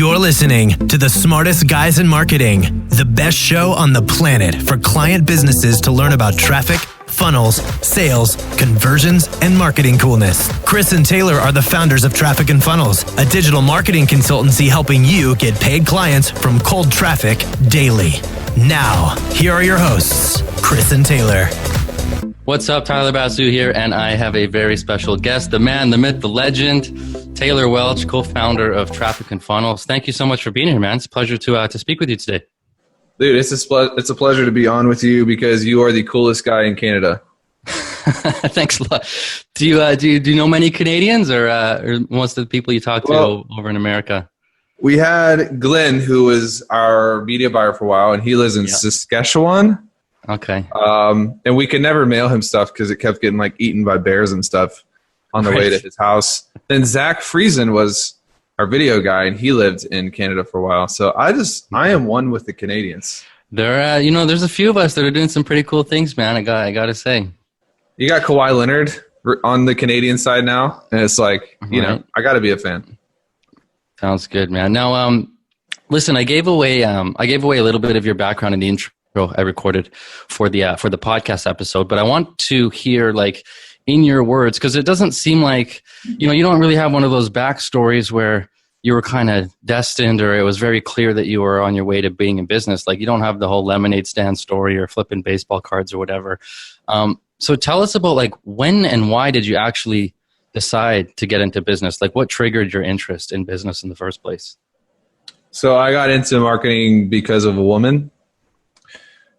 You're listening to the smartest guys in marketing, the best show on the planet for client businesses to learn about traffic, funnels, sales, conversions, and marketing coolness. Chris and Taylor are the founders of Traffic and Funnels, a digital marketing consultancy helping you get paid clients from cold traffic daily. Now, here are your hosts, Chris and Taylor. What's up? Tyler Basu here, and I have a very special guest, the man, the myth, the legend, Taylor Welch, co-founder of Traffic and Funnels. Thank you so much for being here, man. It's a pleasure to speak with you today. Dude, it's a pleasure to be on with you because you are the coolest guy in Canada. Thanks a lot. Do you know many Canadians or most of the people you talk to over in America? We had Glenn, who was our media buyer for a while, and he lives in Saskatchewan. Okay. And we could never mail him stuff because it kept getting eaten by bears and stuff on the way to his house. Then Zach Friesen was our video guy, and he lived in Canada for a while. So I am one with the Canadians. There's a few of us that are doing some pretty cool things, man. I gotta say. You got Kawhi Leonard on the Canadian side now, and it's I got to be a fan. Sounds good, man. Now, listen, I gave away a little bit of your background in the intro I recorded for the podcast episode, but I want to hear in your words, because it doesn't seem like you don't really have one of those backstories where you were kind of destined, or it was very clear that you were on your way to being in business. You don't have the whole lemonade stand story or flipping baseball cards or whatever. So tell us about when and why did you actually decide to get into business? What triggered your interest in business in the first place? So I got into marketing because of a woman,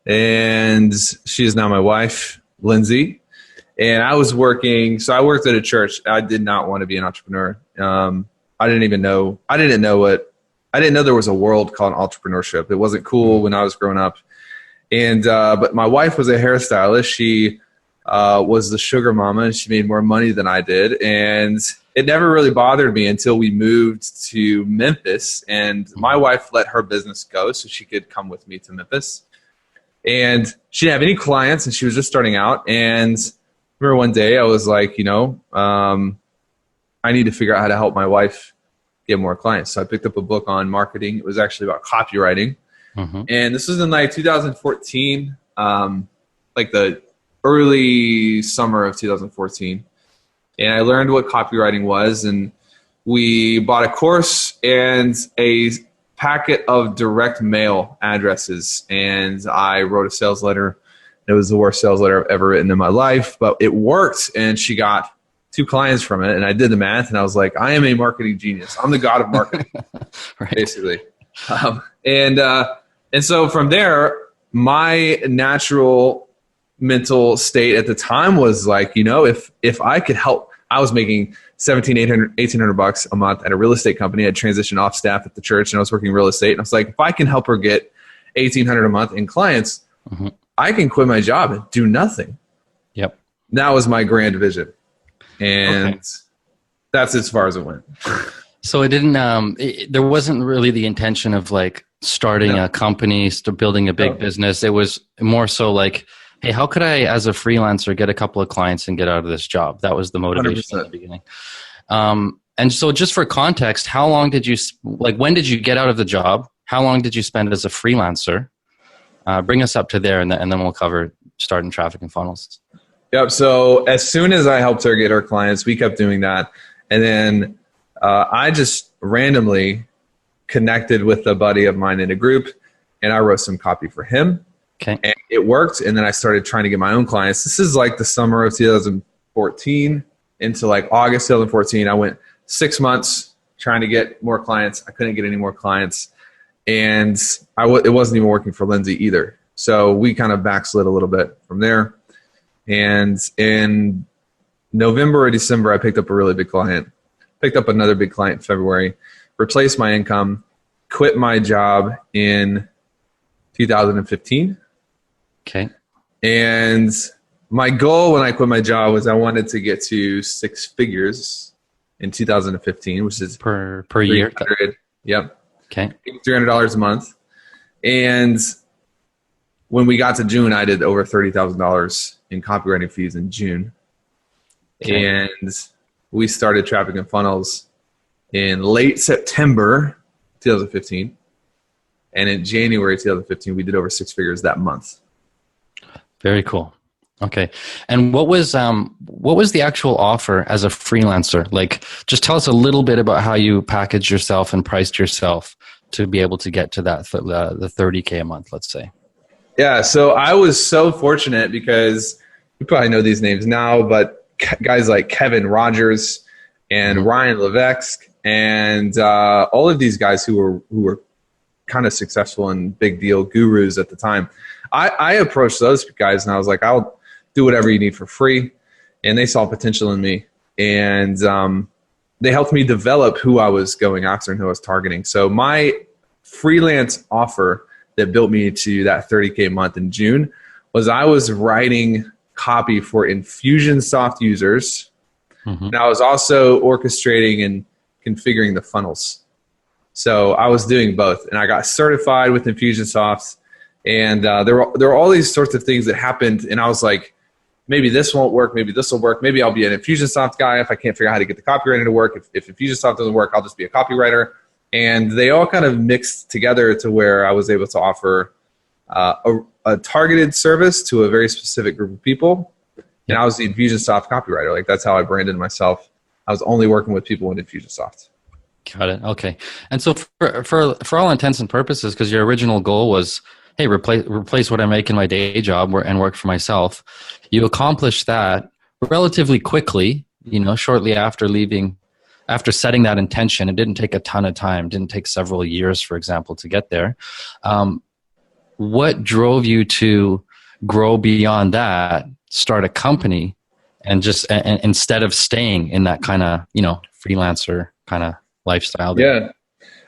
and she is now my wife, Lindsay. And I was working, so I worked at a church. I did not want to be an entrepreneur. I didn't know there was a world called entrepreneurship. It wasn't cool when I was growing up. And but my wife was a hairstylist. She was the sugar mama, and she made more money than I did. And it never really bothered me until we moved to Memphis. And my wife let her business go so she could come with me to Memphis. And she didn't have any clients, and she was just starting out. And I remember one day I was like, I need to figure out how to help my wife get more clients. So I picked up a book on marketing. It was actually about copywriting. Mm-hmm. And this was in 2014, the early summer of 2014. And I learned what copywriting was. And we bought a course and a packet of direct mail addresses. And I wrote a sales letter. It was the worst sales letter I've ever written in my life, but it worked. And she got 2 clients from it. And I did the math, and I was like, I am a marketing genius. I'm the god of marketing, basically. And so from there, my natural mental state at the time was if I could help, I was making $1,800 a month at a real estate company. I had transitioned off staff at the church, and I was working real estate. And I was like, if I can help her get $1,800 a month in clients, mm-hmm. I can quit my job and do nothing. Yep. That was my grand vision. And that's as far as it went. So it didn't, there wasn't really the intention of starting a company, building a big business. It was more so hey, how could I, as a freelancer, get a couple of clients and get out of this job? That was the motivation 100%. At the beginning. And so just for context, how long did you, when did you get out of the job? How long did you spend as a freelancer? Bring us up to there, and then we'll cover starting Traffic and Funnels. Yep. So as soon as I helped her get her clients, we kept doing that. And then I just randomly connected with a buddy of mine in a group, and I wrote some copy for him. Okay. And it worked. And then I started trying to get my own clients. This is the summer of 2014 into August 2014. I went 6 months trying to get more clients. I couldn't get any more clients. And it wasn't even working for Lindsay either. So we kind of backslid a little bit from there. And in November or December, I picked up a really big client, picked up another big client in February, replaced my income, quit my job in 2015. Okay. And my goal when I quit my job was I wanted to get to 6 figures in 2015, which is per year. Yep. Okay. $300 a month. And when we got to June, I did over $30,000 in copywriting fees in June. Okay. And we started Traffic and Funnels in late September 2015. And in January 2015, we did over 6 figures that month. Very cool. Okay. And what was the actual offer as a freelancer? Like, just tell us a little bit about how you packaged yourself and priced yourself to be able to get to that, the 30K a month, let's say. Yeah. So I was so fortunate because you probably know these names now, but guys like Kevin Rogers and Ryan Levesque and all of these guys who were kind of successful and big deal gurus at the time. I approached those guys and I was like, I'll do whatever you need for free. And they saw potential in me. And they helped me develop who I was going after and who I was targeting. So my freelance offer that built me to that 30K a month in June was I was writing copy for Infusionsoft users. And I was also orchestrating and configuring the funnels. So I was doing both. And I got certified with Infusionsoft. And there were all these sorts of things that happened. And I was like, maybe this won't work. Maybe this will work. Maybe I'll be an Infusionsoft guy if I can't figure out how to get the copywriting to work. If Infusionsoft doesn't work, I'll just be a copywriter. And they all kind of mixed together to where I was able to offer a targeted service to a very specific group of people. And I was the Infusionsoft copywriter. Like, that's how I branded myself. I was only working with people in Infusionsoft. Got it. Okay. And so for all intents and purposes, because your original goal was, hey, replace what I make in my day job and work for myself, you accomplished that relatively quickly, shortly after leaving, after setting that intention. It didn't take a ton of time, didn't take several years, for example, to get there. What drove you to grow beyond that, start a company, and just and instead of staying in that kind of, freelancer kind of lifestyle? Yeah.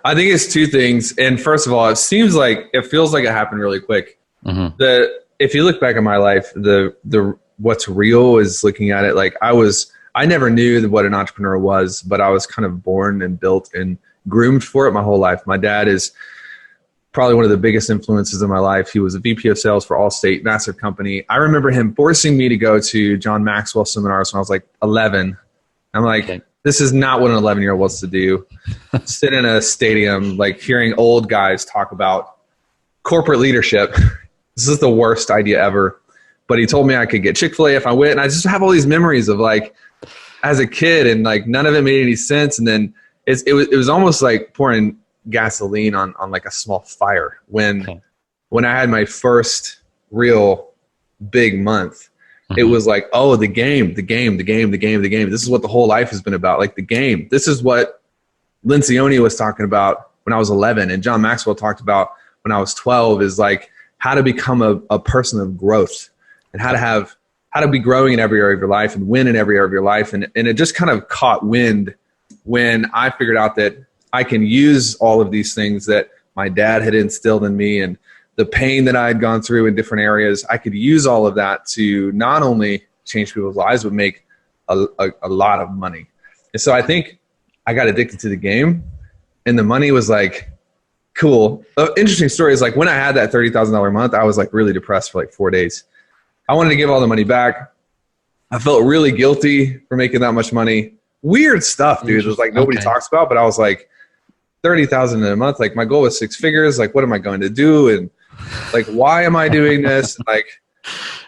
I think it's two things. And first of all, it feels like it happened really quick. If you look back at my life, the what's real is looking at it like I never knew what an entrepreneur was, but I was kind of born and built and groomed for it my whole life. My dad is probably one of the biggest influences in my life. He was a VP of sales for Allstate, massive company. I remember him forcing me to go to John Maxwell seminars when I was like 11. I'm like, this is not what an 11-year-old wants to do. Sit in a stadium, like hearing old guys talk about corporate leadership. This is the worst idea ever. But he told me I could get Chick-fil-A if I went. And I just have all these memories of like, as a kid, and like none of it made any sense. And then it was almost like pouring gasoline on like a small fire when I had my first real big month. It was like, oh, the game. This is what the whole life has been about. Like the game. This is what Lencioni was talking about when I was 11, and John Maxwell talked about when I was 12, is like how to become a person of growth and how to be growing in every area of your life and win in every area of your life. And it just kind of caught wind when I figured out that I can use all of these things that my dad had instilled in me and the pain that I had gone through in different areas. I could use all of that to not only change people's lives, but make a lot of money. And so I think I got addicted to the game, and the money was like, cool. Interesting story is like when I had that $30,000 a month, I was like really depressed for like 4 days. I wanted to give all the money back. I felt really guilty for making that much money. Weird stuff, dude. It was like nobody talks about, but I was like, 30,000 in a month. Like my goal was 6 figures. Like, what am I going to do? And like, why am I doing this? And like,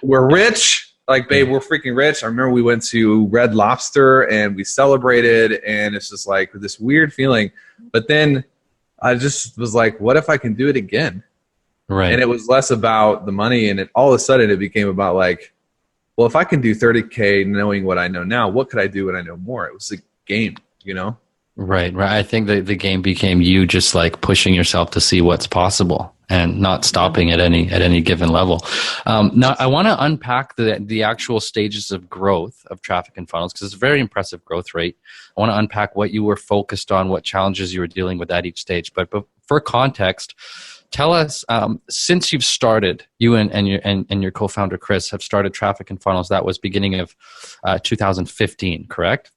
we're rich. Like, babe, we're freaking rich. I remember we went to Red Lobster and we celebrated, and it's just like this weird feeling. But then I just was like, what if I can do it again? Right. And it was less about the money, and all of a sudden it became about like, well, if I can do 30K knowing what I know now, what could I do when I know more? It was a game, Right. I think the game became you just like pushing yourself to see what's possible and not stopping at any given level. Now, I want to unpack the actual stages of growth of traffic and funnels, because it's a very impressive growth rate. I want to unpack what you were focused on, what challenges you were dealing with at each stage. But for context, tell us, since you've started, you and your co-founder Chris have started Traffic and Funnels. That was beginning of 2015, correct?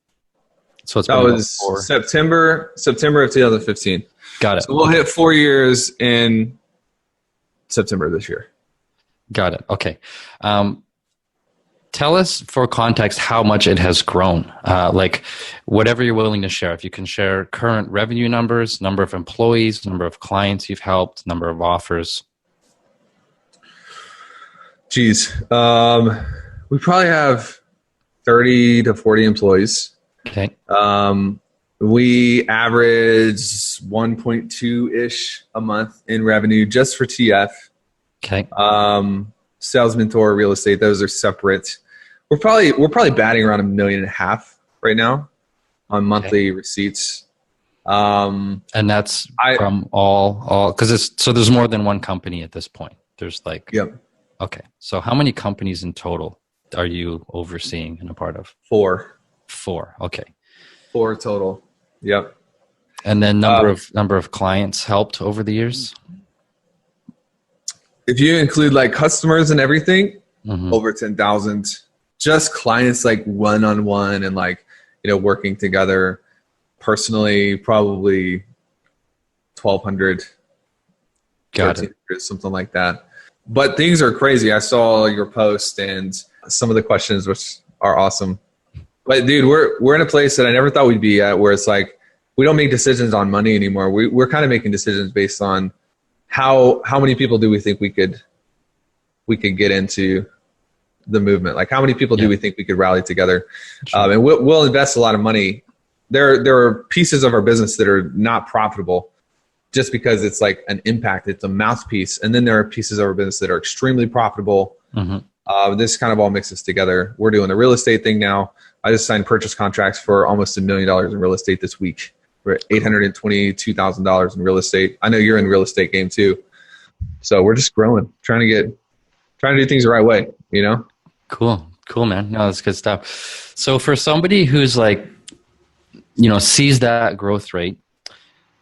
So it's that was September of 2015. Got it. So we'll hit 4 years in September this year. Got it. Okay. Tell us for context how much it has grown. Like whatever you're willing to share. If you can share current revenue numbers, number of employees, number of clients you've helped, number of offers. Geez. We probably have 30 to 40 employees. Okay. We average 1.2-ish a month in revenue just for TF. Okay. Sales mentor, real estate, those are separate. We're probably batting around $1.5 million right now on monthly receipts. And that's from all because so there's more than one company at this point. There's like Yep. Okay. So how many companies in total are you overseeing and a part of? 4. Okay. 4 total. Yep. And then number of clients helped over the years? If you include like customers and everything, Mm-hmm. over 10,000. Just clients like one-on-one and like, working together personally, probably 1,200. Got it. Something like that. But things are crazy. I saw your post and some of the questions, which are awesome. But dude, we're in a place that I never thought we'd be at, where it's like we don't make decisions on money anymore. We're kind of making decisions based on how many people do we think we could get into the movement. Like how many people do we think we could rally together? Sure. And we'll invest a lot of money. There are pieces of our business that are not profitable just because it's like an impact. It's a mouthpiece. And then there are pieces of our business that are extremely profitable. Mm-hmm. This kind of all mixes together. We're doing the real estate thing now. I just signed purchase contracts for almost $1 million in real estate this week. We're at $822,000 in real estate. I know you're in the real estate game too. So we're just growing, trying to do things the right way, Cool, man. No, that's good stuff. So for somebody who's like, sees that growth rate,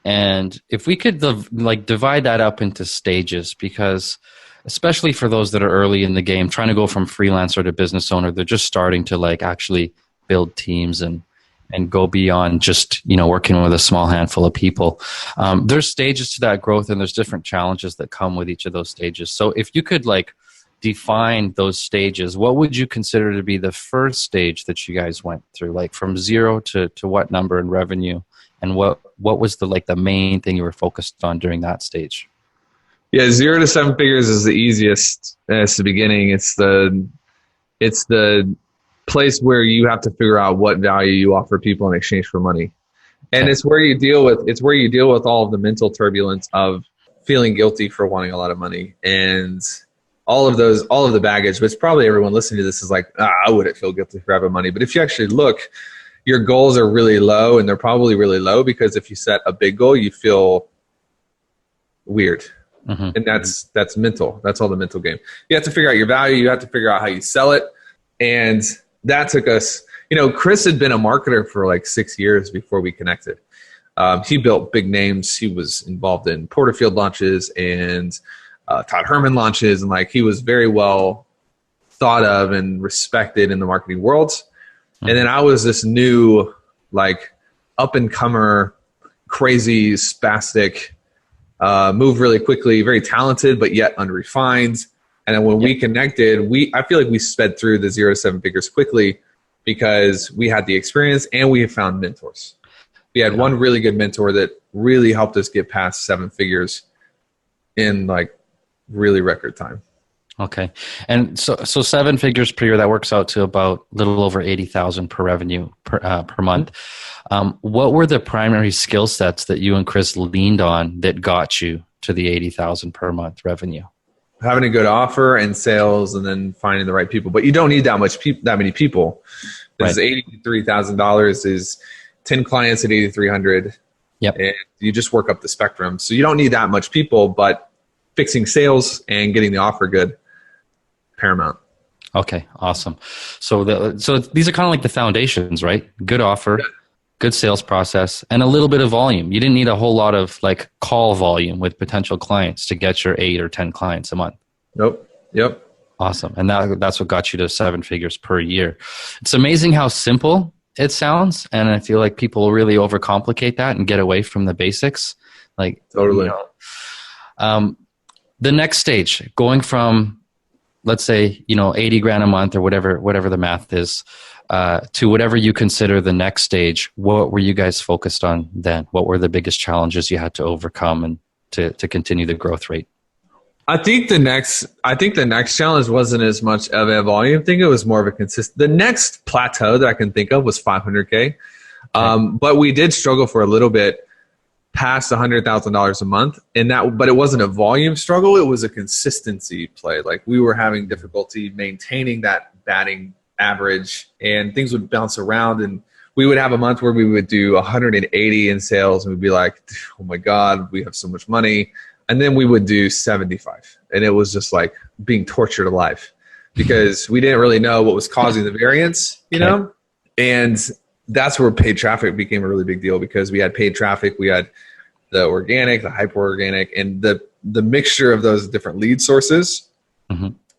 and if we could divide that up into stages, because especially for those that are early in the game, trying to go from freelancer to business owner, they're just starting to like actually build teams and go beyond just, working with a small handful of people. There's stages to that growth, and there's different challenges that come with each of those stages. So if you could define those stages, what would you consider to be the first stage that you guys went through, like from 0 to what number in revenue, and what was the main thing you were focused on during that stage? Yeah, 0 to 7 figures is the easiest. It's the beginning. It's the place where you have to figure out what value you offer people in exchange for money. And it's where you deal with all of the mental turbulence of feeling guilty for wanting a lot of money and all of the baggage, which probably everyone listening to this is like, I wouldn't feel guilty for having money. But if you actually look, your goals are really low, and they're probably really low because if you set a big goal, you feel weird. Mm-hmm. And that's mental. That's all the mental game. You have to figure out your value. You have to figure out how you sell it. And that took us, Chris had been a marketer for like 6 years before we connected. He built big names. He was involved in Porterfield launches and Todd Herman launches. And like, he was very well thought of and respected in the marketing world. Mm-hmm. And then I was this new, like up and comer, crazy, spastic, move really quickly, very talented, but yet unrefined. And then when we connected, I feel like we sped through the 0 to 7 figures quickly because we had the experience and we have found mentors. We had one really good mentor that really helped us get past 7 figures in like really record time. Okay. And so 7 figures per year, that works out to about a little over 80,000 per revenue per month. What were the primary skill sets that you and Chris leaned on that got you to the 80,000 per month revenue? Having a good offer and sales, and then finding the right people. But you don't need that many people. This is $83,000 is 10 clients at 8,300. Yep. And you just work up the spectrum. So you don't need that much people, but fixing sales and getting the offer good, paramount. Okay, awesome. So these are kind of like the foundations, right? Good offer, good sales process, and a little bit of volume. You didn't need a whole lot of like call volume with potential clients to get your 8 or 10 clients a month. Nope. Yep. Awesome. And that's what got you to 7 figures per year. It's amazing how simple it sounds. And I feel like people really overcomplicate that and get away from the basics. Like, totally. The next stage, going from let's say, 80 grand a month or whatever the math is, to whatever you consider the next stage, what were you guys focused on then? What were the biggest challenges you had to overcome and to continue the growth rate? I think the next challenge wasn't as much of a volume thing. It was more of a the next plateau that I can think of was 500K. But we did struggle for a little bit past $100,000 a month, but it wasn't a volume struggle. It was a consistency play. Like we were having difficulty maintaining that batting average, and things would bounce around, and we would have a month where we would do 180 in sales, and we'd be like, oh my God, we have so much money. And then we would do 75. And it was just like being tortured alive because we didn't really know what was causing the variance, you know? And that's where paid traffic became a really big deal because we had paid traffic, we had the organic, the hyper organic, and the mixture of those different lead sources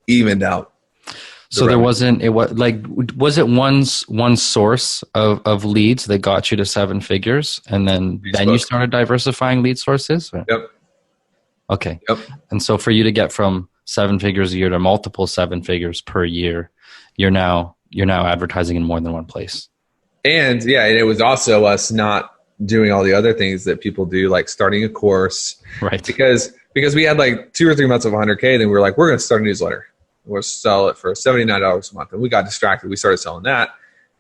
evened out. So there wasn't, was it one source of leads that got you to 7 figures and then you started diversifying lead sources? Or? Yep. Okay. Yep. And so for you to get from 7 figures a year to multiple 7 figures per year, you're now advertising in more than one place. And and it was also us not doing all the other things that people do, like starting a course. Right. Because we had like 2 or 3 months of 100K, then we were like, we're going to start a newsletter. We'll sell it for $79 a month. And we got distracted. We started selling that.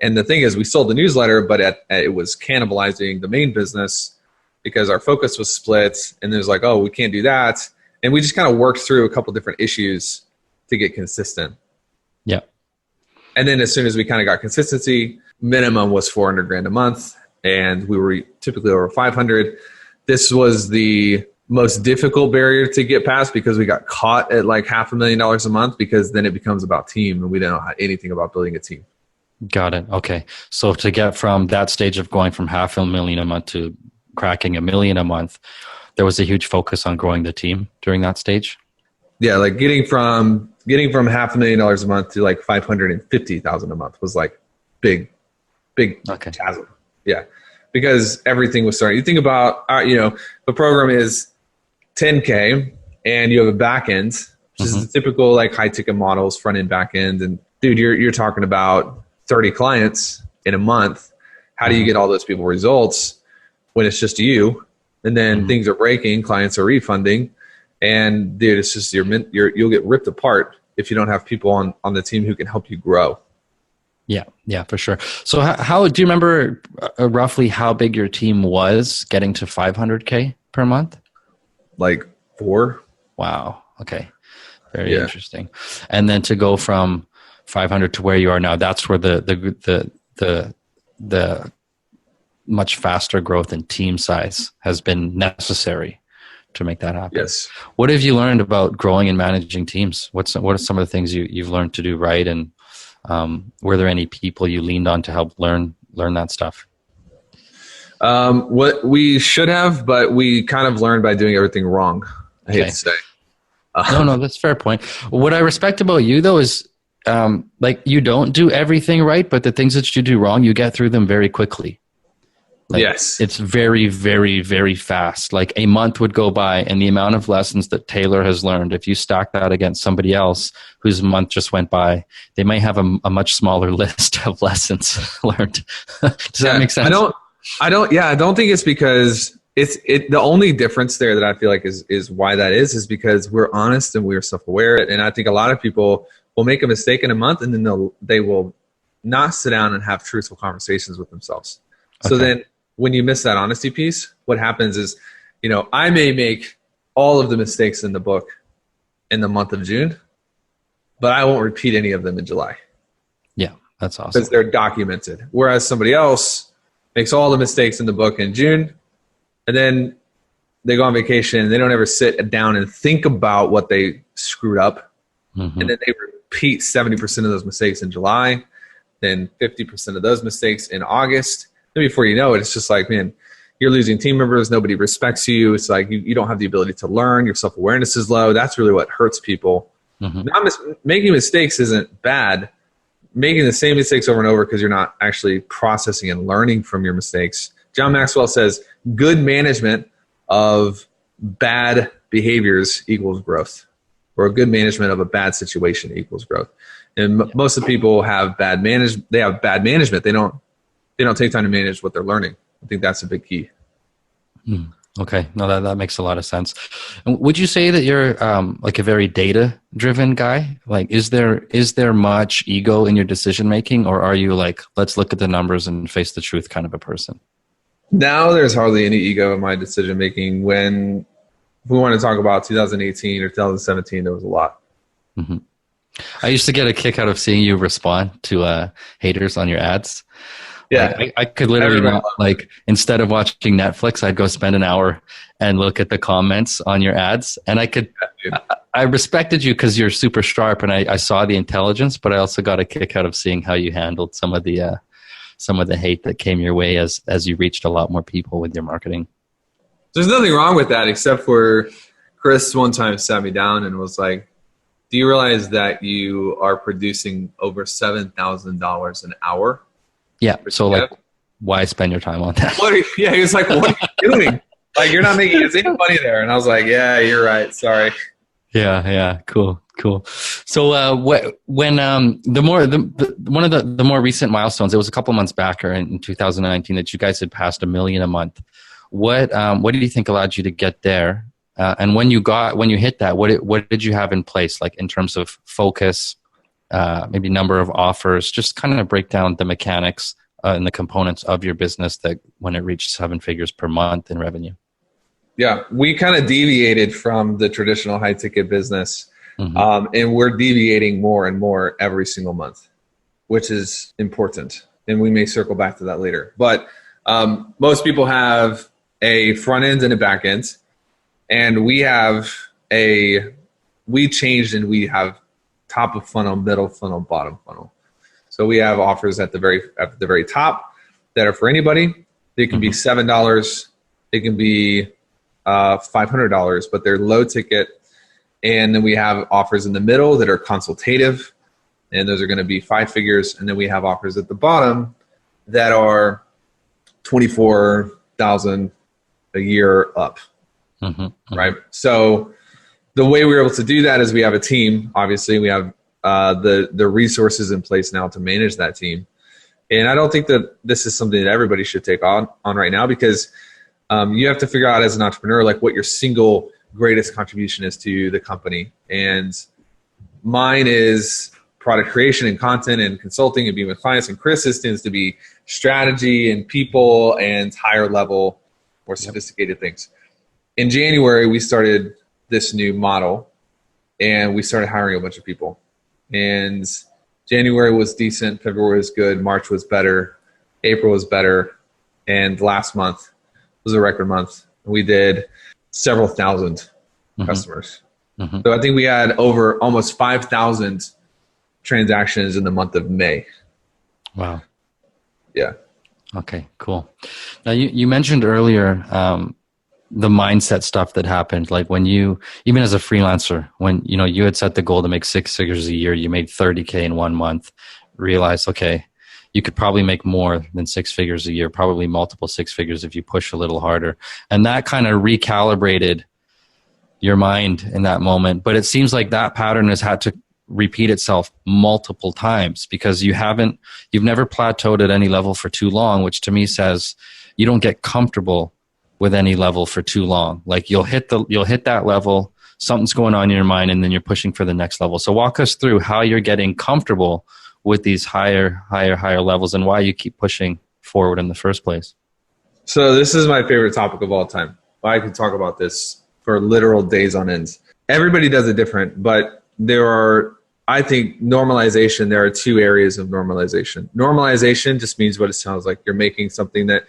And the thing is, we sold the newsletter, but it was cannibalizing the main business because our focus was split, and there's like, oh, we can't do that. And we just kind of worked through a couple different issues to get consistent. Yeah. And then as soon as we kind of got consistency, minimum was 400 grand a month, and we were typically over 500. This was the most difficult barrier to get past because we got caught at like $500,000 a month, because then it becomes about team, and we didn't know anything about building a team. Got it. Okay. So to get from that stage of going from $500,000 a month to cracking $1 million a month, there was a huge focus on growing the team during that stage. Yeah, like getting from $500,000 a month to like 550,000 a month was like big chasm. Yeah, because everything was starting. You think about the program is 10K, and you have a back end, which is the typical like high ticket models, front end, back end, and dude, you're talking about 30 clients in a month. How do you get all those people results when it's just you? And then things are breaking, clients are refunding, and dude, it's just you'll get ripped apart if you don't have people on the team who can help you grow. Yeah, for sure. So how do you remember roughly how big your team was getting to 500K per month? Like 4. Wow. Okay. Very interesting. And then to go from 500 to where you are now, that's where the much faster growth in team size has been necessary to make that happen. Yes. What have you learned about growing and managing teams? What are some of the things you've learned to do right? And were there any people you leaned on to help learn that stuff? What we should have, but we kind of learned by doing everything wrong. I hate to say. No, that's a fair point. What I respect about you though is like you don't do everything right, but the things that you do wrong, you get through them very quickly. Like, yes. It's very, very, very fast. Like a month would go by, and the amount of lessons that Taylor has learned, if you stack that against somebody else whose month just went by, they may have a much smaller list of lessons learned. Does that make sense? I don't think it's because the only difference there that I feel like is why that is because we're honest and we're self-aware. And I think a lot of people will make a mistake in a month, and then they will not sit down and have truthful conversations with themselves. So then when you miss that honesty piece, what happens is, I may make all of the mistakes in the book in the month of June, but I won't repeat any of them in July. Yeah, that's awesome. Because they're documented. Whereas somebody else makes all the mistakes in the book in June, and then they go on vacation and they don't ever sit down and think about what they screwed up. And then they repeat 70% of those mistakes in July, then 50% of those mistakes in August. Then before you know it, it's just like, man, you're losing team members. Nobody respects you. It's like you don't have the ability to learn. Your self-awareness is low. That's really what hurts people. Making mistakes isn't bad. Making the same mistakes over and over because you're not actually processing and learning from your mistakes. John Maxwell says good management of bad behaviors equals growth. or a good management of a bad situation equals growth. And most of the people have bad management. They have bad management. They don't take time to manage what they're learning. I think that's a big key. Okay. No, that makes a lot of sense. And would you say that you're like a very data-driven guy? Like, is there much ego in your decision-making, or are you like, let's look at the numbers and face the truth kind of a person? Now there's hardly any ego in my decision-making. When we want to talk about 2018 or 2017, there was a lot. Mm-hmm. I used to get a kick out of seeing you respond to haters on your ads. Yeah, like, I could literally not, like, instead of watching Netflix, I'd go spend an hour and look at the comments on your ads. And I respected you because you're super sharp, and I saw the intelligence, but I also got a kick out of seeing how you handled some of the hate that came your way as you reached a lot more people with your marketing. There's nothing wrong with that, except for Chris one time sat me down and was like, do you realize that you are producing over $7,000 an hour? Yeah. So like, why spend your time on that? He was like, what are you doing? Like, you're not making any money there. And I was like, yeah, you're right. Sorry. Yeah. Cool. So when one of the more recent milestones, it was a couple months back, or in 2019, that you guys had passed 1 million a month. What did you think allowed you to get there? And when you hit that, what did you have in place, like in terms of focus, maybe number of offers? Just kind of break down the mechanics and the components of your business that when it reached 7 figures per month in revenue. Yeah, we kind of deviated from the traditional high ticket business, Mm-hmm. and we're deviating more and more every single month, which is important. And we may circle back to that later. But most people have a front end and a back end, and we changed, and we have top of funnel, middle funnel, bottom funnel. So we have offers at the very top that are for anybody. They can be $7. They can be $500, but they're low ticket. And then we have offers in the middle that are consultative, and those are going to be 5 figures. And then we have offers at the bottom that are $24,000 a year up. Right? So the way we're able to do that is we have a team. Obviously, we have the resources in place now to manage that team. And I don't think that this is something that everybody should take on right now, because you have to figure out as an entrepreneur, like, what your single greatest contribution is to the company. And mine is product creation and content and consulting and being with clients. And Chris's tends to be strategy and people and higher level, more sophisticated things. In January, we started this new model, and we started hiring a bunch of people. And January was decent. February was good. March was better. April was better. And last month was a record month. We did several thousand customers. So I think we had over almost 5,000 transactions in the month of May. Wow. Yeah. Okay, cool. Now you mentioned earlier the mindset stuff that happened, like when you, even as a freelancer, when you had set the goal to make 6 figures a year, you made 30K in 1 month, realized, okay, you could probably make more than 6 figures a year, probably multiple 6 figures if you push a little harder. And that kind of recalibrated your mind in that moment. But it seems like that pattern has had to repeat itself multiple times, because you've never plateaued at any level for too long, which to me says you don't get comfortable with any level for too long. Like you'll hit that level, something's going on in your mind, and then you're pushing for the next level. So walk us through how you're getting comfortable with these higher levels, and why you keep pushing forward in the first place. So this is my favorite topic of all time. I could talk about this for literal days on end. Everybody does it different, but I think normalization, there are 2 areas of normalization. Normalization just means what it sounds like. You're making something that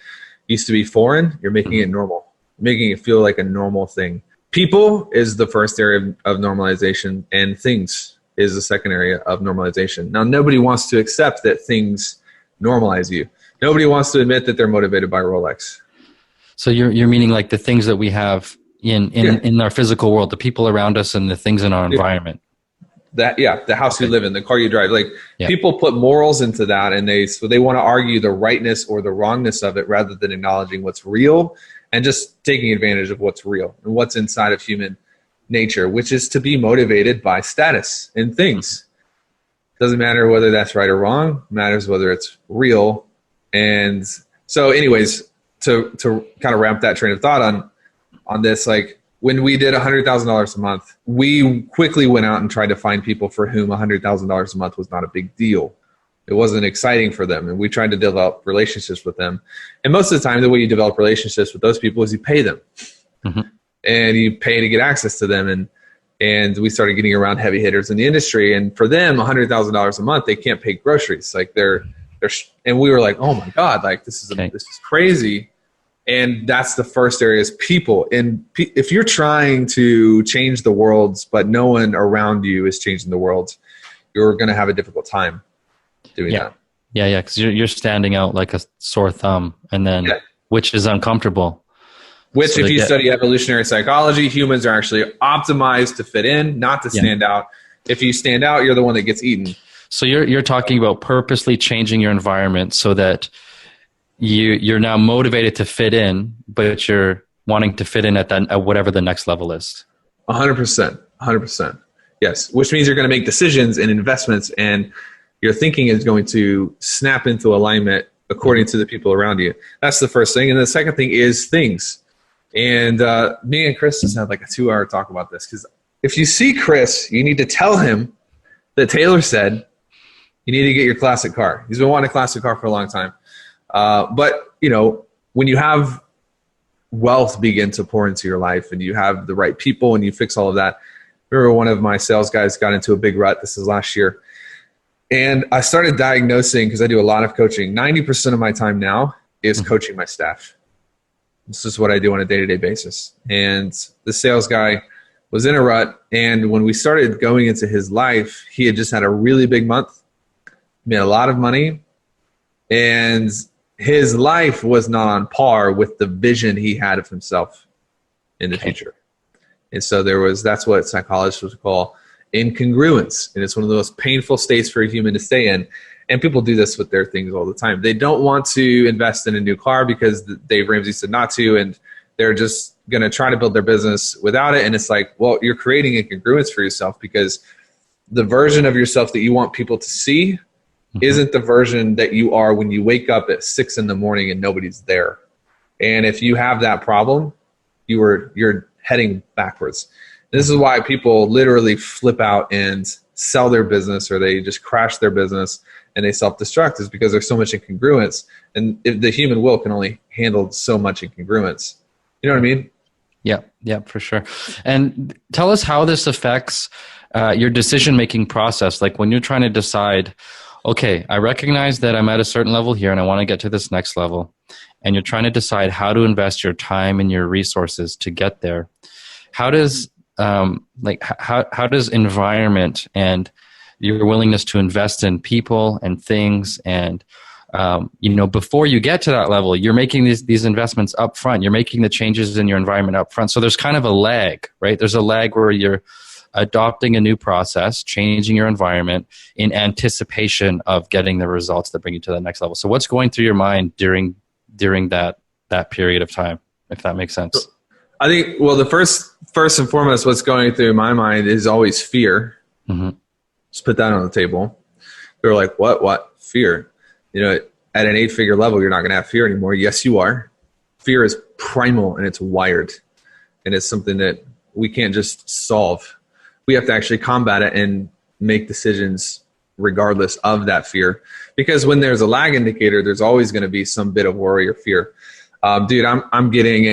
used to be foreign, you're making it normal, making it feel like a normal thing. People is the first area of normalization, and things is the second area of normalization. Now, nobody wants to accept that things normalize you. Nobody wants to admit that they're motivated by Rolex. So you're meaning like the things that we have in our physical world, the people around us and the things in our environment. The house you live in, the car you drive. People put morals into that, and they want to argue the rightness or the wrongness of it rather than acknowledging what's real and just taking advantage of what's real and what's inside of human nature, which is to be motivated by status and things. Doesn't matter whether that's right or wrong, matters whether it's real. And so anyways, to kind of wrap that train of thought on this, like when we did $100,000 a month, we quickly went out and tried to find people for whom $100,000 a month was not a big deal. It wasn't exciting for them. And we tried to develop relationships with them. And most of the time, the way you develop relationships with those people is you pay them. Mm-hmm. And you pay to get access to them. And we started getting around heavy hitters in the industry. And for them, $100,000 a month, they can't pay groceries. Like and we were like, oh my God, like this is crazy. And that's the first area is people. And if you're trying to change the world, but no one around you is changing the world, you're going to have a difficult time doing that. Yeah. Because you're standing out like a sore thumb, and then which is uncomfortable. Which, so if you study evolutionary psychology, humans are actually optimized to fit in, not to stand out. If you stand out, you're the one that gets eaten. So you're talking about purposely changing your environment so that you're now motivated to fit in, but you're wanting to fit in at whatever the next level is. 100%. Yes. Which means you're going to make decisions and investments, and your thinking is going to snap into alignment according to the people around you. That's the first thing. And the second thing is things. And me and Chris just had like a 2-hour talk about this, because if you see Chris, you need to tell him that Taylor said you need to get your classic car. He's been wanting a classic car for a long time. But, when you have wealth begin to pour into your life and you have the right people and you fix all of that. I remember one of my sales guys got into a big rut. This is last year. And I started diagnosing, because I do a lot of coaching. 90% of my time now is coaching my staff. This is what I do on a day-to-day basis. And the sales guy was in a rut. And when we started going into his life, he had just had a really big month, made a lot of money. And his life was not on par with the vision he had of himself in the future. And so that's what psychologists would call incongruence. And it's one of the most painful states for a human to stay in. And people do this with their things all the time. They don't want to invest in a new car because Dave Ramsey said not to, and they're just going to try to build their business without it. And it's like, well, you're creating incongruence for yourself, because the version of yourself that you want people to see isn't the version that you are when you wake up at 6 a.m. and nobody's there. And if you have that problem, you're heading backwards. This is why people literally flip out and sell their business, or they just crash their business and they self-destruct, is because there's so much incongruence. And the human will can only handle so much incongruence. You know what I mean? Yeah, for sure. And tell us how this affects your decision-making process. Like when you're trying to decide, okay, I recognize that I'm at a certain level here and I want to get to this next level. And you're trying to decide how to invest your time and your resources to get there. How does how does environment and your willingness to invest in people and things and before you get to that level, you're making these investments up front. You're making the changes in your environment up front. So there's kind of a lag, right? There's a lag where you're adopting a new process, changing your environment in anticipation of getting the results that bring you to the next level. So what's going through your mind during that period of time, if that makes sense? I think, well, the first and foremost, what's going through my mind is always fear. Mm-hmm. Just put that on the table. They're like, what? Fear. At an 8-figure level, you're not going to have fear anymore. Yes, you are. Fear is primal and it's wired. And it's something that we can't just solve. We have to actually combat it and make decisions regardless of that fear. Because when there's a lag indicator, there's always going to be some bit of worry or fear. Dude, I'm getting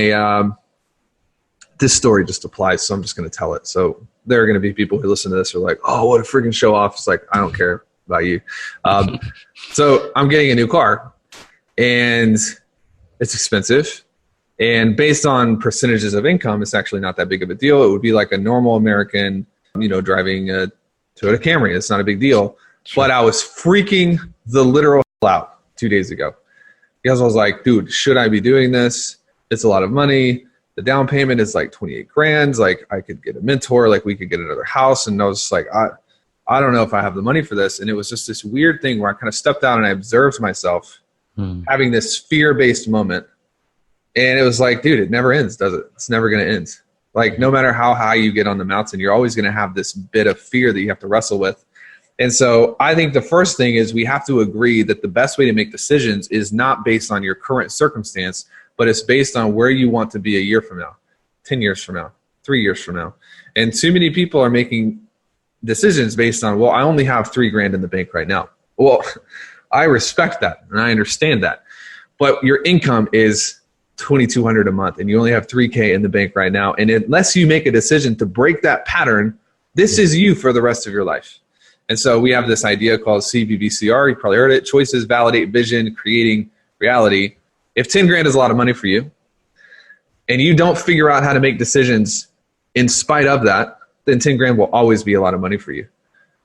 this story just applies, so I'm just going to tell it. So there are going to be people who listen to this who are like, oh, what a freaking show off. It's like, I don't care about you. So I'm getting a new car and it's expensive. And based on percentages of income, it's actually not that big of a deal. It would be like a normal American, driving a Toyota Camry. It's not a big deal. Sure. But I was freaking the literal hell out 2 days ago, because I was like, dude, should I be doing this? It's a lot of money. The down payment is like 28 grand. Like I could get a mentor, like we could get another house. And I was just like, I don't know if I have the money for this. And it was just this weird thing where I kind of stepped out and I observed myself having this fear-based moment. And it was like, dude, it never ends, does it? It's never going to end. Like no matter how high you get on the mountain, you're always going to have this bit of fear that you have to wrestle with. And so I think the first thing is we have to agree that the best way to make decisions is not based on your current circumstance, but it's based on where you want to be a year from now, 10 years from now, 3 years from now. And too many people are making decisions based on, well, I only have $3,000 in the bank right now. Well, I respect that and I understand that, but your income is $2,200 a month and you only have $3,000 in the bank right now. And unless you make a decision to break that pattern, this is you for the rest of your life. And so we have this idea called CVVCR. You probably heard it. Choices, validate, vision, creating reality. If 10 grand is a lot of money for you and you don't figure out how to make decisions in spite of that, then 10 grand will always be a lot of money for you.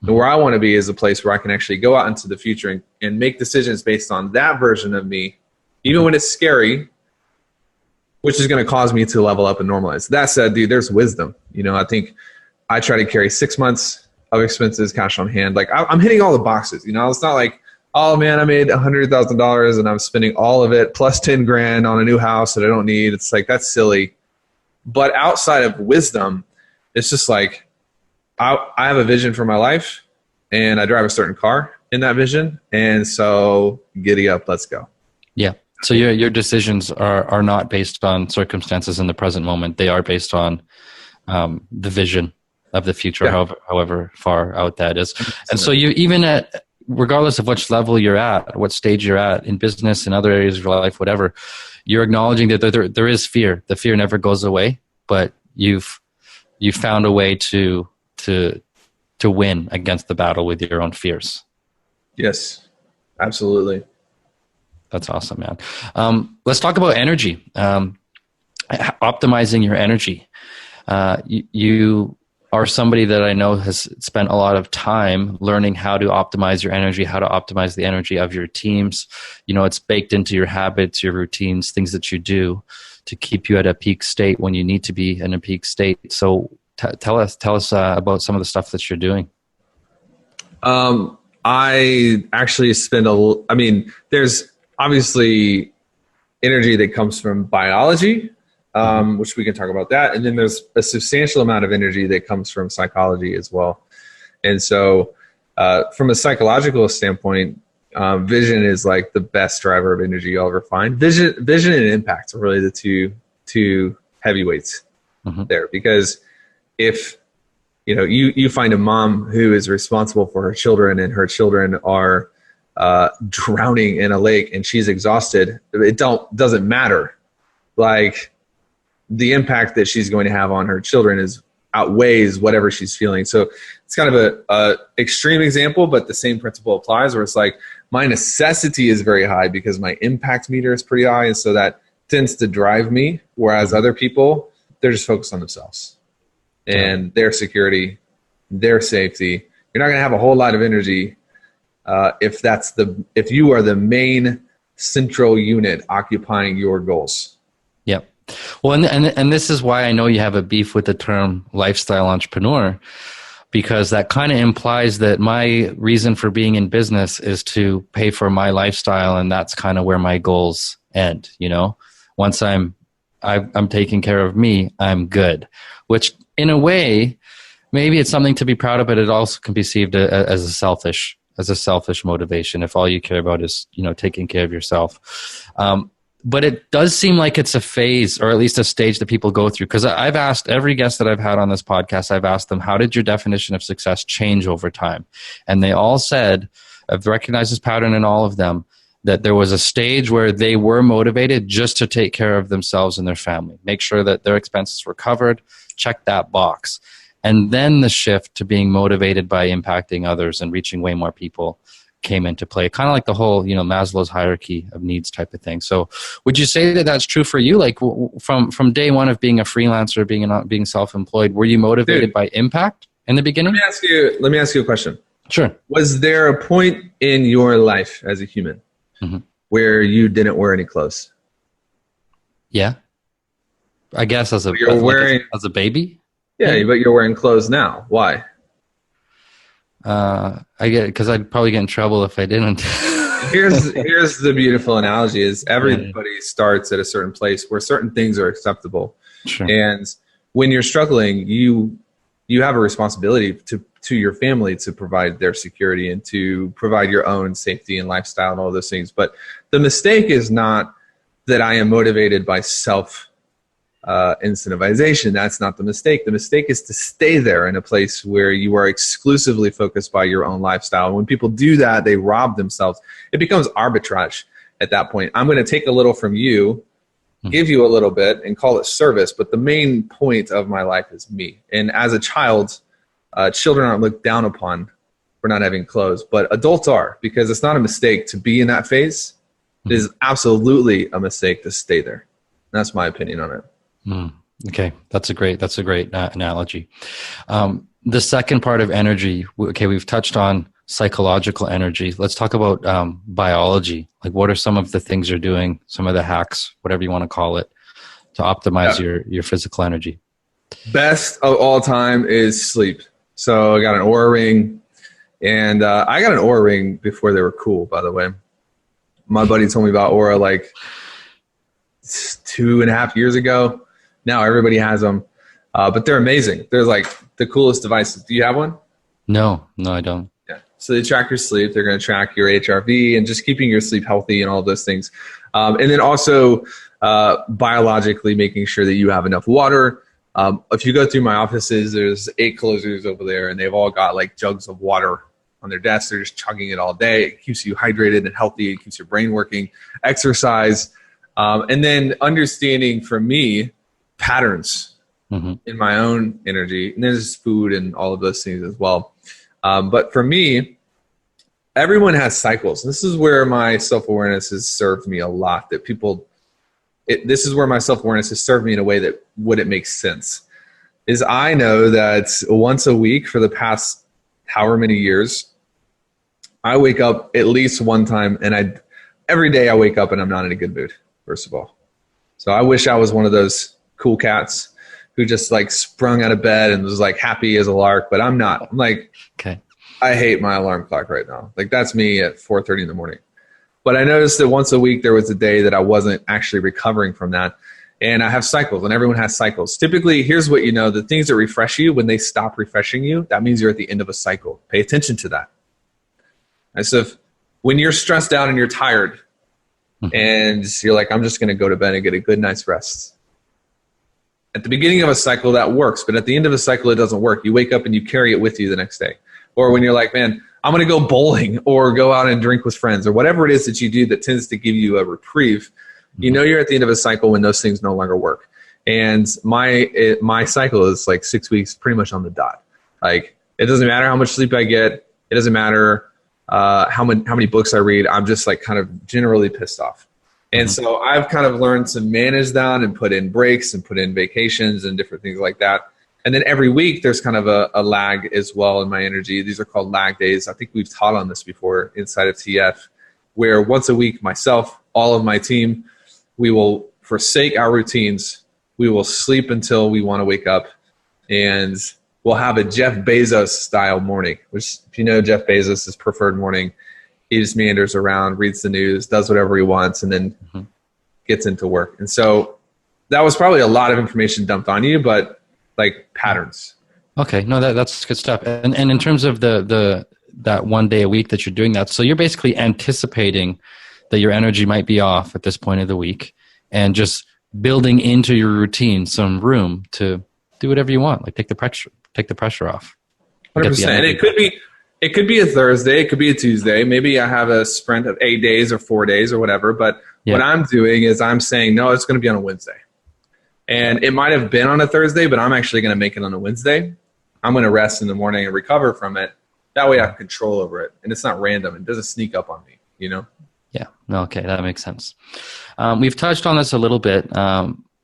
And where I want to be is a place where I can actually go out into the future and make decisions based on that version of me, even when it's scary, which is going to cause me to level up and normalize. That said, dude, there's wisdom. I think I try to carry 6 months of expenses, cash on hand. Like I'm hitting all the boxes. It's not like, oh man, I made $100,000 and I'm spending all of it plus 10 grand on a new house that I don't need. It's like, that's silly. But outside of wisdom, it's just like, I have a vision for my life and I drive a certain car in that vision. And so giddy up, let's go. Yeah. So your decisions are not based on circumstances in the present moment. They are based on the vision of the future, however far out that is. And so you, even regardless of which level you're at, what stage you're at in business, in other areas of your life, whatever, you're acknowledging that there is fear. The fear never goes away, but you've found a way to win against the battle with your own fears. Yes, absolutely. That's awesome, man. Let's talk about energy. Optimizing your energy. You are somebody that I know has spent a lot of time learning how to optimize your energy, how to optimize the energy of your teams. It's baked into your habits, your routines, things that you do to keep you at a peak state when you need to be in a peak state. So tell us about some of the stuff that you're doing. I actually spend there's obviously energy that comes from biology, which we can talk about that. And then there's a substantial amount of energy that comes from psychology as well. And so from a psychological standpoint, vision is like the best driver of energy you'll ever find. Vision and impact are really the two heavyweights there, because if you find a mom who is responsible for her children and her children are drowning in a lake and she's exhausted, it doesn't matter. Like the impact that she's going to have on her children outweighs whatever she's feeling. So it's kind of a extreme example, but the same principle applies, where it's like my necessity is very high because my impact meter is pretty high. And so that tends to drive me. Whereas other people, they're just focused on themselves and their security, their safety. You're not going to have a whole lot of energy if you are the main central unit occupying your goals. Yep. Well, and this is why I know you have a beef with the term lifestyle entrepreneur, because that kind of implies that my reason for being in business is to pay for my lifestyle, and that's kind of where my goals end. Once I'm taking care of me, I'm good. Which, in a way, maybe it's something to be proud of, but it also can be perceived as a selfish motivation if all you care about is taking care of yourself. But it does seem like it's a phase, or at least a stage that people go through. Because I've asked every guest that I've had on this podcast, I've asked them, how did your definition of success change over time? And they all said, I've recognized this pattern in all of them, that there was a stage where they were motivated just to take care of themselves and their family, make sure that their expenses were covered, check that box. And then the shift to being motivated by impacting others and reaching way more people came into play, kind of like the whole, Maslow's hierarchy of needs type of thing. So would you say that that's true for you? Like from day one of being a freelancer, being self-employed, were you motivated by impact in the beginning? Let me ask you a question. Sure. Was there a point in your life as a human where you didn't wear any clothes? Yeah. I guess as a baby? Yeah, but you're wearing clothes now. Why? I get it because I'd probably get in trouble if I didn't. Here's the beautiful analogy: is everybody starts at a certain place where certain things are acceptable, sure. And when you're struggling, you have a responsibility to your family to provide their security and to provide your own safety and lifestyle and all those things. But the mistake is not that I am motivated by self incentivization. That's not the mistake. The mistake is to stay there in a place where you are exclusively focused by your own lifestyle. And when people do that, they rob themselves. It becomes arbitrage at that point. I'm going to take a little from you, give you a little bit, and call it service. But the main point of my life is me. And as a child, children aren't looked down upon for not having clothes, but adults are, because it's not a mistake to be in that phase. It is absolutely a mistake to stay there. That's my opinion on it. Okay, that's a great analogy. The second part of energy. Okay, we've touched on psychological energy. Let's talk about biology. Like, what are some of the things you're doing? Some of the hacks, whatever you want to call it, to optimize your physical energy. Best of all time is sleep. So I got an Oura ring, and I got an Oura ring before they were cool. By the way, my buddy told me about Oura like 2.5 years ago. Now everybody has them, but they're amazing. They're like the coolest devices. Do you have one? No, I don't. Yeah. So they track your sleep. They're going to track your HRV and just keeping your sleep healthy and all of those things. And then also biologically making sure that you have enough water. If you go through my offices, there's 8 closers over there, and they've all got like jugs of water on their desks. They're just chugging it all day. It keeps you hydrated and healthy. It keeps your brain working. Exercise. And then understanding, for me, patterns in my own energy. And there's food and all of those things as well. But for me, everyone has cycles. This is where my self-awareness has served me a lot. This is where my self-awareness has served me in a way that wouldn't make sense. Is I know that once a week for the past however many years, I wake up at least one time, and every day I wake up and I'm not in a good mood, first of all. So I wish I was one of those cool cats who just like sprung out of bed and was like happy as a lark, but I'm not. I'm like, okay, I hate my alarm clock right now. Like, that's me at 4:30 in the morning. But I noticed that once a week there was a day that I wasn't actually recovering from that. And I have cycles, and everyone has cycles. Typically, here's what you know: the things that refresh you, when they stop refreshing you, that means you're at the end of a cycle. Pay attention to that. And so when you're stressed out and you're tired, and you're like, I'm just going to go to bed and get a good night's rest. At the beginning of a cycle, that works. But at the end of a cycle, it doesn't work. You wake up and you carry it with you the next day. Or when you're like, man, I'm going to go bowling or go out and drink with friends, or whatever it is that you do that tends to give you a reprieve, you know you're at the end of a cycle when those things no longer work. And my cycle is like 6 weeks pretty much on the dot. Like, it doesn't matter how much sleep I get. It doesn't matter how many books I read. I'm just like kind of generally pissed off. And so I've kind of learned to manage that and put in breaks and put in vacations and different things like that. And then every week there's kind of a lag as well in my energy. These are called lag days. I think we've taught on this before inside of TF, where once a week, myself, all of my team, we will forsake our routines. We will sleep until we want to wake up, and we'll have a Jeff Bezos style morning, which, if you know Jeff Bezos' preferred morning, he just meanders around, reads the news, does whatever he wants, and then gets into work. And so that was probably a lot of information dumped on you, but like patterns. Okay, no, that's good stuff. And in terms of that 1 day a week that you're doing that, so you're basically anticipating that your energy might be off at this point of the week, and just building into your routine some room to do whatever you want, like take the pressure off. 100%. And it could be a Thursday, it could be a Tuesday. Maybe I have a sprint of 8 days or 4 days or whatever. But what I'm doing is I'm saying, no, it's going to be on a Wednesday. And it might have been on a Thursday, but I'm actually going to make it on a Wednesday. I'm going to rest in the morning and recover from it. That way I have control over it. And it's not random. It doesn't sneak up on me, you know? Yeah. Okay. That makes sense. We've touched on this a little bit.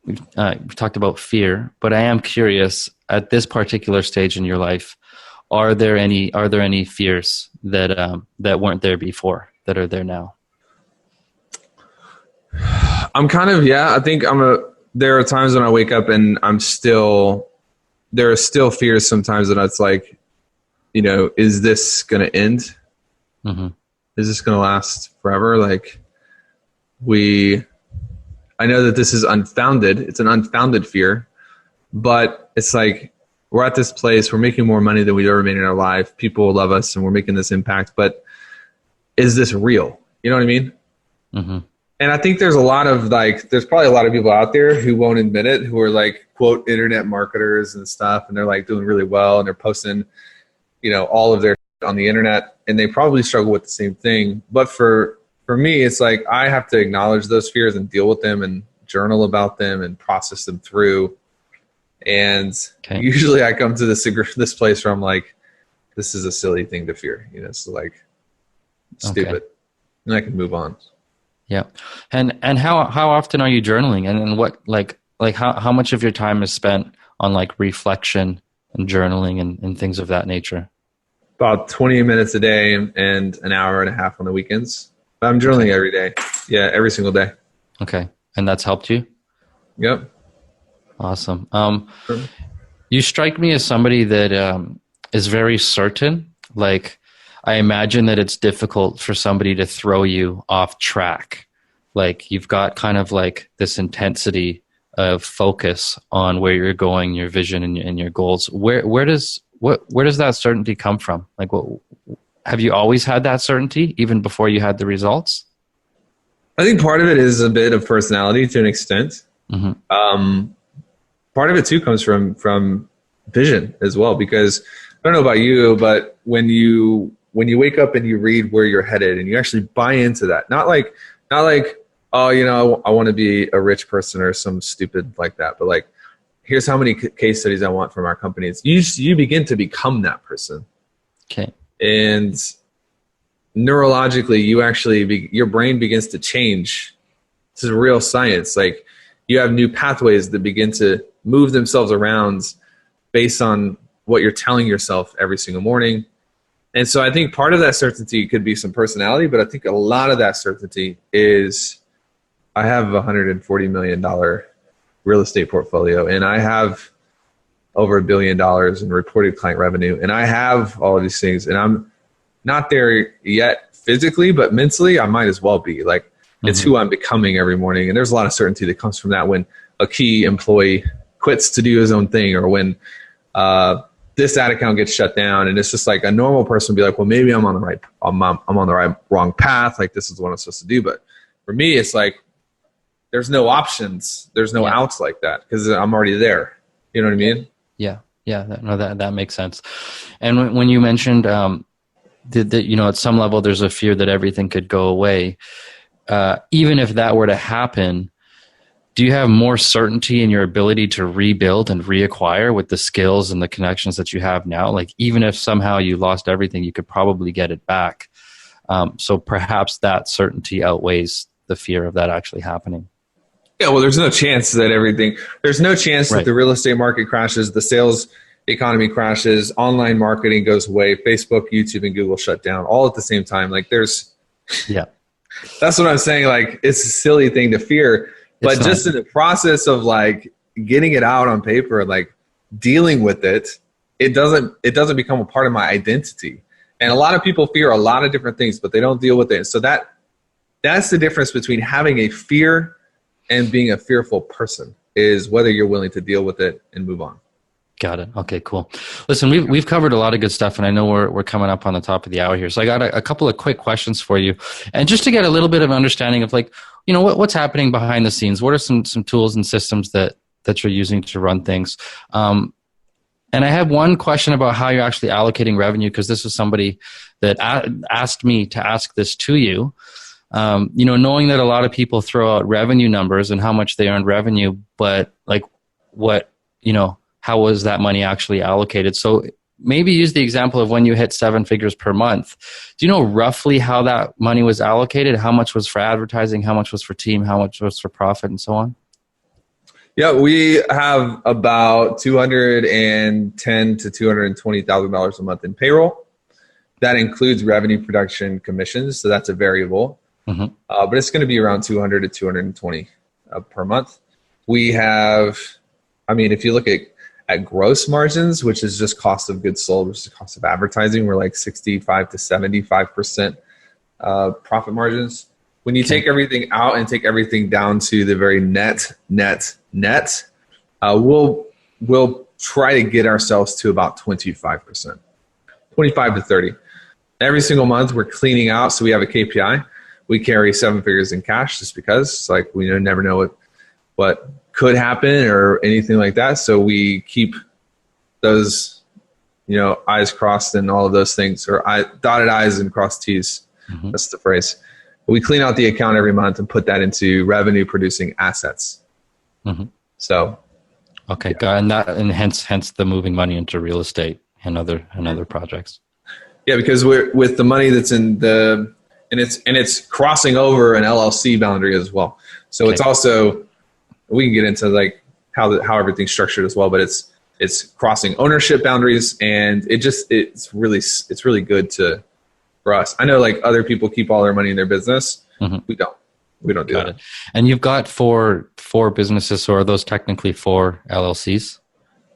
We've talked about fear, but I am curious, at this particular stage in your life, are there any fears that weren't there before that are there now? I'm kind of, I think there are times when I wake up and there are still fears sometimes that it's like, you know, is this going to end? Is this going to last forever? Like, I know that this is unfounded. It's an unfounded fear, But it's like, we're at this place, we're making more money than we've ever made in our life. People love us and we're making this impact, but is this real? You know what I mean? Mm-hmm. And I think there's there's probably a lot of people out there who won't admit it, who are like, quote, internet marketers and stuff. And they're like doing really well and they're posting, all of their on the internet, and they probably struggle with the same thing. But for me, it's like, I have to acknowledge those fears and deal with them and journal about them and process them through. And usually I come to this place where I'm like, this is a silly thing to fear, so like stupid, and I can move on. Yeah. And how often are you journaling, and what, like how much of your time is spent on like reflection and journaling and things of that nature? About 20 minutes a day and an hour and a half on the weekends. I'm journaling every day. Yeah. Every single day. Okay. And that's helped you? Yep. Awesome. You strike me as somebody that is very certain. Like, I imagine that it's difficult for somebody to throw you off track. Like, you've got kind of like this intensity of focus on where you're going, your vision and your goals. Where does that certainty come from? Like, have you always had that certainty even before you had the results? I think part of it is a bit of personality to an extent. Mm-hmm. Part of it too comes from vision as well, because I don't know about you, but when you wake up and you read where you're headed and you actually buy into that, not like, oh, I want to be a rich person or some stupid like that, but like, here's how many case studies I want from our companies. You begin to become that person. Okay. And neurologically, your brain begins to change. This is real science. Like, you have new pathways that begin to move themselves around based on what you're telling yourself every single morning. And so I think part of that certainty could be some personality, but I think a lot of that certainty is, I have a $140 million real estate portfolio, and I have over $1 billion in reported client revenue, and I have all of these things, and I'm not there yet physically, but mentally I might as well be. Like, it's who I'm becoming every morning. And there's a lot of certainty that comes from that when a key employee quits to do his own thing, or when this ad account gets shut down. And it's just like, a normal person would be like, well, maybe I'm on the wrong path. Like, this is what I'm supposed to do. But for me, it's like, there's no options. There's no outs like that, because I'm already there. You know what I mean? Yeah. Yeah. That makes sense. And when you mentioned that, at some level, there's a fear that everything could go away. Even if that were to happen, do you have more certainty in your ability to rebuild and reacquire with the skills and the connections that you have now? Like, even if somehow you lost everything, you could probably get it back. So perhaps that certainty outweighs the fear of that actually happening. Yeah, well, there's no chance that the real estate market crashes, the sales economy crashes, online marketing goes away, Facebook, YouTube, and Google shut down all at the same time. Like, that's what I'm saying. Like, it's a silly thing to fear, but just in the process of like getting it out on paper, like dealing with it, it doesn't become a part of my identity. And a lot of people fear a lot of different things, but they don't deal with it. So that's the difference between having a fear and being a fearful person, is whether you're willing to deal with it and move on. Got it. Okay, cool. Listen, we've covered a lot of good stuff, and I know we're coming up on the top of the hour here. So I got a couple of quick questions for you, and just to get a little bit of an understanding of, like, what's happening behind the scenes. What are some tools and systems that you're using to run things? And I have one question about how you're actually allocating revenue, because this was somebody that asked me to ask this to you. Knowing that a lot of people throw out revenue numbers and how much they earned revenue, but like, how was that money actually allocated? So maybe use the example of when you hit 7 figures per month. Do you know roughly how that money was allocated? How much was for advertising? How much was for team? How much was for profit, and so on? Yeah, we have about $210,000 to $220,000 a month in payroll. That includes revenue production commissions, so that's a variable. Mm-hmm. But it's going to be around 200 to 220 per month. We have, if you look at gross margins, which is just cost of goods sold, which is the cost of advertising, we're like 65 to 75% profit margins. When you take everything out and take everything down to the very net, we'll we'll try to get ourselves to about 25%, 25 to 30. Every single month we're cleaning out. So we have a KPI. We carry 7 figures in cash just because it's like we never know what could happen or anything like that. So we keep those, I's crossed and all of those things, or dotted I's and crossed T's. Mm-hmm. That's the phrase. We clean out the account every month and put that into revenue producing assets. Mm-hmm. So. Okay. Yeah. And hence the moving money into real estate and other projects. Yeah. Because we're with the money that's in and it's crossing over an LLC boundary as well. So okay. It's also, we can get into like how everything's structured as well, but it's crossing ownership boundaries, and it's really good for us. I know like other people keep all their money in their business. Mm-hmm. We don't do that. And you've got four businesses, so are those technically 4 LLCs?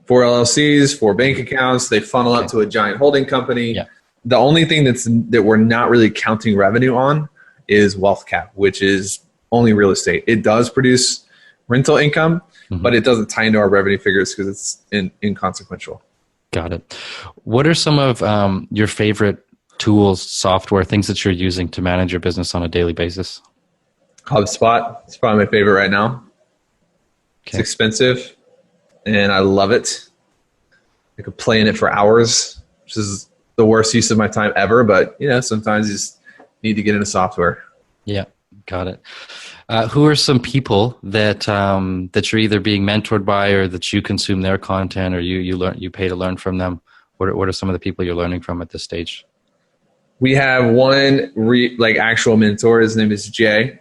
4 LLCs, 4 bank accounts. They funnel up to a giant holding company. Yeah. The only thing that we're not really counting revenue on is wealth cap, which is only real estate. It does produce rental income, mm-hmm. but it doesn't tie into our revenue figures because it's inconsequential. Got it. What are some of your favorite tools, software, things that you're using to manage your business on a daily basis? HubSpot. It's probably my favorite right now. Okay. It's expensive, and I love it. I could play in it for hours, which is the worst use of my time ever. But sometimes you just need to get into software. Yeah, got it. Who are some people that you're either being mentored by, or that you consume their content, or you pay to learn from them? What are some of the people you're learning from at this stage? We have one actual mentor. His name is Jay.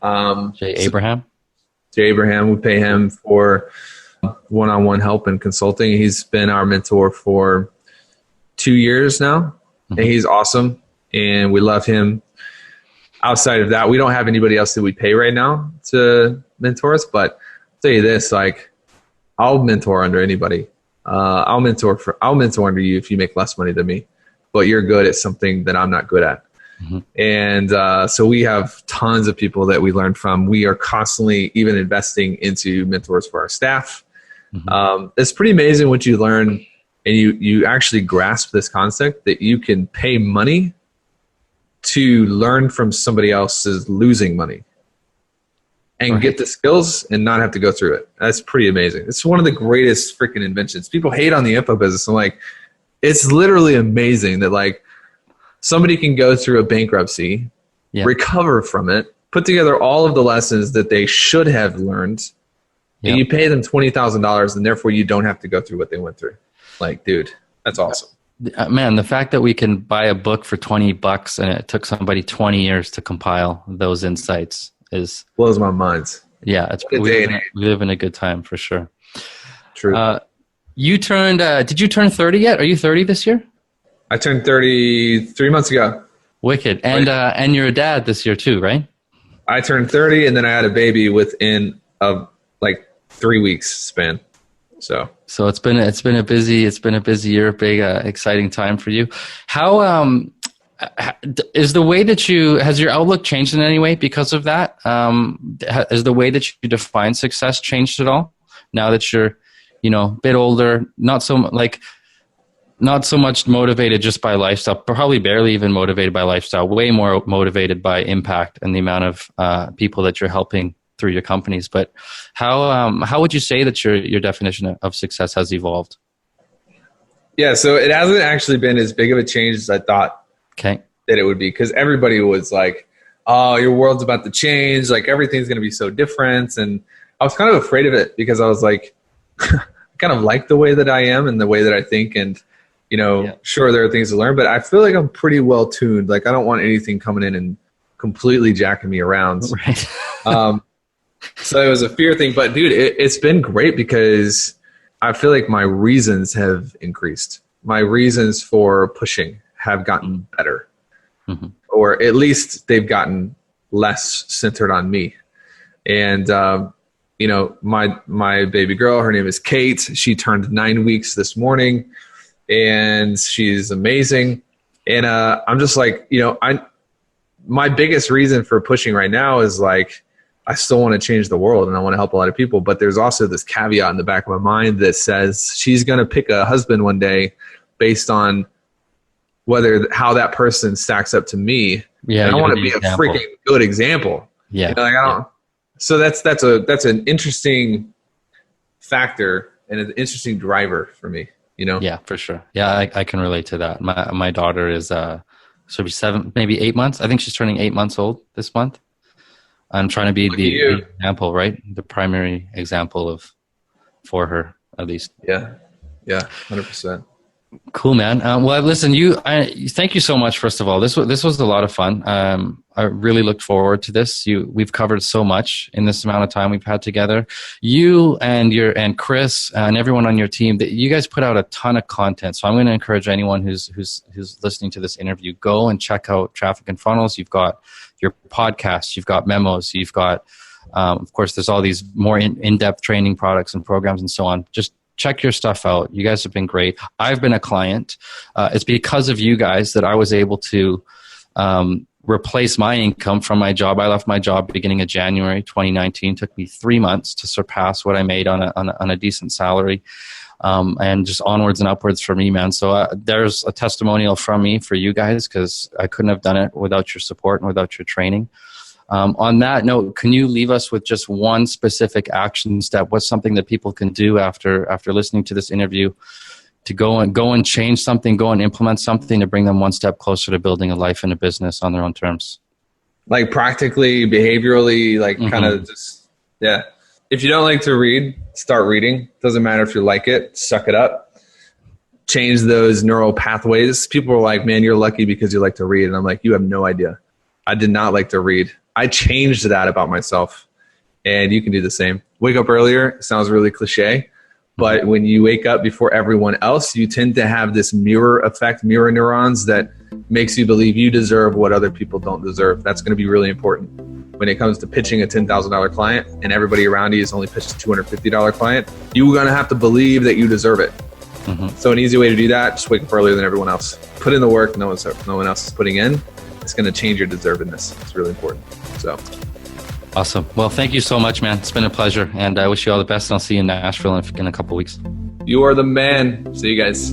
Jay Abraham? Jay Abraham. We pay him for one-on-one help and consulting. He's been our mentor for 2 years now, mm-hmm. and he's awesome, and we love him. Outside of that, we don't have anybody else that we pay right now to mentor us, but I'll tell you this, like, I'll mentor under anybody. I'll mentor under you if you make less money than me, but you're good at something that I'm not good at. Mm-hmm. And so we have tons of people that we learn from. We are constantly even investing into mentors for our staff. Mm-hmm. It's pretty amazing what you learn, and you actually grasp this concept that you can pay money to learn from somebody else's losing money and get the skills and not have to go through it. That's pretty amazing. It's one of the greatest freaking inventions. People hate on the info business. I'm like, it's literally amazing that like somebody can go through a bankruptcy, recover from it, put together all of the lessons that they should have learned, and you pay them $20,000, and therefore you don't have to go through what they went through. Like, dude, that's awesome. Man, the fact that we can buy a book for $20 and it took somebody 20 years to compile those insights blows my mind. Yeah, we live in a good time for sure. True. You turned. Did you turn 30 yet? Are you 30 this year? I turned 30 3 months ago. Wicked. And you're a dad this year too, right? I turned 30, and then I had a baby within a 3 weeks span. So it's been a busy year, big exciting time for you. How is the way that has your outlook changed in any way because of that? Has the way that you define success changed at all now that you're a bit older, not so much motivated just by lifestyle, probably barely even motivated by lifestyle, way more motivated by impact and the amount of people that you're helping through your companies? But how would you say that your definition of success has evolved? Yeah, so it hasn't actually been as big of a change as I thought that it would be, because everybody was like, oh, your world's about to change, like everything's going to be so different. And I was kind of afraid of it because I was like, I kind of like the way that I am and the way that I think, and sure, there are things to learn, but I feel like I'm pretty well tuned. Like I don't want anything coming in and completely jacking me around. Right. So it was a fear thing, but dude, it's been great because I feel like my reasons have increased. My reasons for pushing have gotten better, mm-hmm. or at least they've gotten less centered on me. And, my baby girl, her name is Kate. She turned 9 weeks this morning, and she's amazing. And I'm just like, my biggest reason for pushing right now is like, I still want to change the world and I want to help a lot of people. But there's also this caveat in the back of my mind that says she's going to pick a husband one day based on how that person stacks up to me. Yeah, and I want to be a freaking good example. Yeah. You know, like I don't. So that's an interesting factor and an interesting driver for me. You know. Yeah, for sure. Yeah, I can relate to that. My daughter is she'll be 7, maybe 8 months. I think she's turning 8 months old this month. I'm trying to be the example, right? The primary example for her, at least. Yeah, 100%. Cool, man. Well, listen, thank you so much. First of all, this was a lot of fun. I really looked forward to this. We've covered so much in this amount of time we've had together. You and Chris and everyone on your team, that you guys put out a ton of content. So I'm going to encourage anyone who's listening to this interview, go and check out Traffic and Funnels. You've got your podcasts, you've got memos, you've got, of course, there's all these more in-depth training products and programs and so on. Just check your stuff out. You guys have been great. I've been a client. It's because of you guys that I was able to replace my income from my job. I left my job beginning of January 2019. It took me 3 months to surpass what I made on a decent salary. And just onwards and upwards for me, man. So there's a testimonial from me for you guys, because I couldn't have done it without your support and without your training. On that note, can you leave us with just one specific action step? What's something that people can do after listening to this interview to go and change something, go and implement something to bring them one step closer to building a life and a business on their own terms? Like practically, behaviorally, like kind of just, yeah. If you don't like to read, start reading. Doesn't matter if you like it, suck it up. Change those neural pathways. People are like, man, you're lucky because you like to read. And I'm like, you have no idea. I did not like to read. I changed that about myself. And you can do the same. Wake up earlier. Sounds really cliche. But when you wake up before everyone else, you tend to have this mirror effect, mirror neurons, that makes you believe you deserve what other people don't deserve. That's going to be really important when it comes to pitching a $10,000 client and everybody around you is only pitched a $250 client. You're going to have to believe that you deserve it. So an easy way to do that, just wake up earlier than everyone else. Put in the work no one else is putting in. It's going to change your deservedness. It's really important. So awesome. Well, thank you so much, man. It's been a pleasure, and I wish you all the best, and I'll see you in Nashville in a couple weeks. You are the man. See you guys.